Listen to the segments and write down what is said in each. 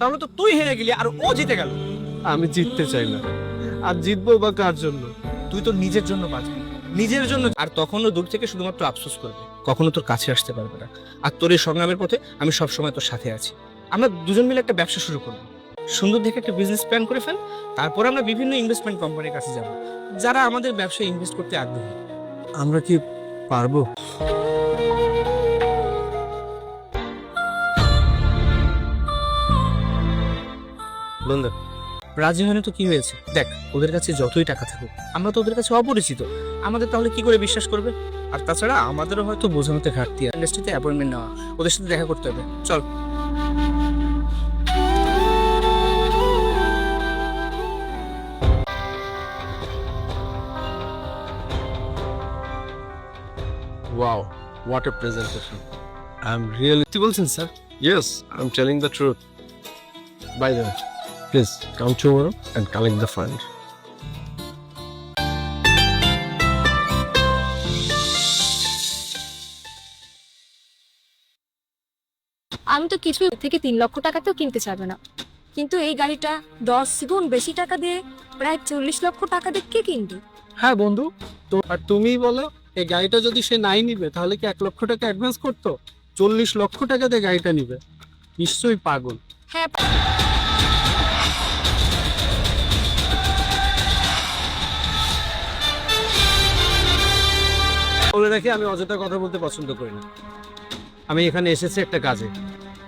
তাহলে তো তুই হেরে গেলি আর ও জিতে গেল। আমি জিততে চাই না, আর জিতবো বা কার জন্য? তুই তো নিজের জন্য বাঁচবি, নিজের জন্য। আর তখনও দূর থেকে শুধুমাত্র আফসোস করবে, কখনো তোর কাছে আসতে পারবে না। আর তোর এই সংগ্রামের পথে আমি সবসময় তোর সাথে আছি। আমরা দুজন মিলে একটা ব্যবসা শুরু করবো, সুন্দর দেখে একটা বিজনেস প্ল্যান করে ফেল। তারপর আমরা বিভিন্ন ইনভেস্টমেন্ট কোম্পানির কাছে যাব, যারা আমাদের ব্যবসায় ইনভেস্ট করতে আগ্রহী। আমরা কি পারবো? বন্ধু, রাজি হয়নি তো কি হয়েছে? দেখ, ওদের কাছে যতই টাকা থাকুক, আমরা তো ওদের কাছে অপরিচিত, আমাদের তাহলে কি করে বিশ্বাস করবে? আর তাছাড়া আমাদেরও হয়তো বোঝানোতে ঘাটতি, ইন্ডাস্ট্রিতে অ্যাপয়েন্টমেন্ট নেওয়া, ওদের সাথে দেখা করতে হবে। চল। Wow, what a presentation. I'm really... কি বলছেন sir? Yes, I'm telling the truth. By the way, please come tomorrow and collect the fund. আমি তো কিছু থেকে 3 লক্ষ টাকাতেও কিনতে চাইবে না, কিন্তু এই গাড়িটা 10 গুণ বেশি টাকা দিয়ে প্রায় 40 লক্ষ টাকা দিয়ে কে কিনবে? হ্যাঁ বন্ধু, তো আর তুমিই বলো, এই গাড়িটা যদি সে নাই নিবে তাহলে কি 1 লক্ষ টাকা অ্যাডভান্স করতো? 40 লক্ষ টাকা দিয়ে গাড়িটা নিবে? নিশ্চয়ই পাগল। হ্যাঁ, বলে রাখি, আমি অযথা কথা বলতে পছন্দ করি না। আমি এখানে এসেছি একটা কাজে,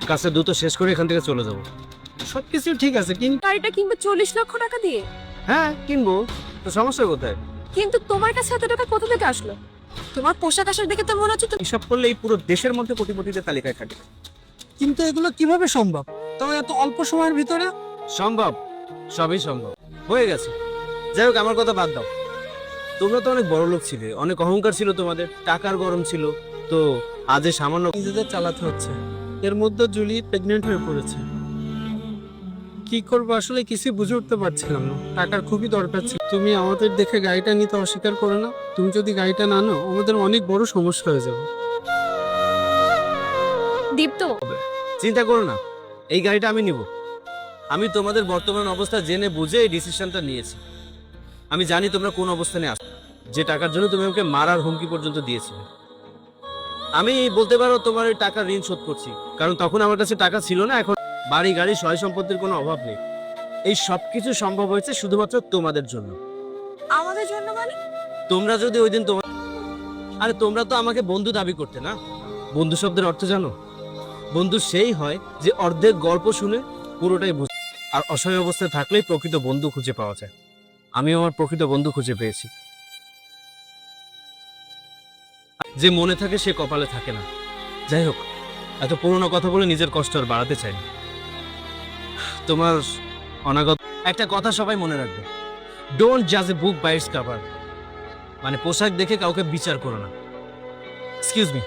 কাজটা দ্রুত শেষ করে এখান থেকে চলে যাব। সবকিছু ঠিক আছে, কিন্তু গাড়িটা কিনবে 40 লক্ষ টাকা দিয়ে, হ্যাঁ কিনবো, তো সমস্যা কোথায়? কিন্তু তোমার কাছে এত টাকা কোথা থেকে আসলো? তোমার পোশাক আশাক দেখে তো মনে হচ্ছে এইসব করলে এই পুরো দেশের মধ্যে কোটিপতিদের তালিকায় থাকে। কিন্তু এগুলো কিভাবে সম্ভব, তাও এত অল্প সময়ের ভিতরে? সম্ভব, সবই সম্ভব, হয়ে গেছে। যাই হোক, আমার কথা বাদ দাও। তোমরা তো অনেক বড় লোক ছিলে, অনেক অহংকার ছিল তোমাদের, টাকার গরম ছিল, তো আজ এই সামান্য নিজেদের চালাতে হচ্ছে। এর মধ্যে জুলি প্রেগনেন্ট হয়ে পড়েছে। কি করবো আসলে কিছু বুঝে উঠতে পারছিলাম না। টাকার খুবই দরকার ছিল। তুমি আমাদের দেখে গাড়িটা নিতে অস্বীকার করো না। তুমি যদি গাড়িটা না নাও, আমাদের অনেক বড় সমস্যা হয়ে যাবে। দীপ্ত। চিন্তা করো না, এই গাড়িটা আমি নিব। আমি তোমাদের বর্তমান অবস্থা জেনে বুঝে এই ডিসিশনটা নিয়েছি। আমি জানি তোমরা কোন অবস্থানে আছো, যে টাকার জন্য তুমি আমাকে মারার হুমকি পর্যন্ত দিয়েছিলে। আমি বলতে পারো তোমার ওই টাকার ঋণ শোধ করছি, কারণ তখন আমার কাছে টাকা ছিল না। এখন বাড়ি গাড়ি সয় সম্পত্তির কোনো অভাব নেই। এই সবকিছু সম্ভব হয়েছে শুধুমাত্র তোমাদের জন্য। আমাদের জন্য মানে? তোমরা যদি ওই দিন আরে তোমরা তো আমাকে বন্ধু দাবি করতে না। বন্ধু শব্দের অর্থ জানো? বন্ধু সেই হয় যে অর্ধেক গল্প শুনে পুরোটাই বুঝে, আর অসহায় অবস্থায় থাকলেই প্রকৃত বন্ধু খুঁজে পাওয়া যায়। আমিও আমার প্রকৃত বন্ধু খুঁজে পেয়েছি। যে মনে থাকে সে কপালে থাকে না। যাই হোক, এত পুরোনো কথা বলে নিজের কষ্ট আর বাড়াতে চাই না। তোমার অনাগত একটা কথা সবাই মনে রাখবে, ডোন্ট জাজ এ বুক বাই ইটস কভার। মানে পোশাক দেখে কাউকে বিচার করো না। Excuse me.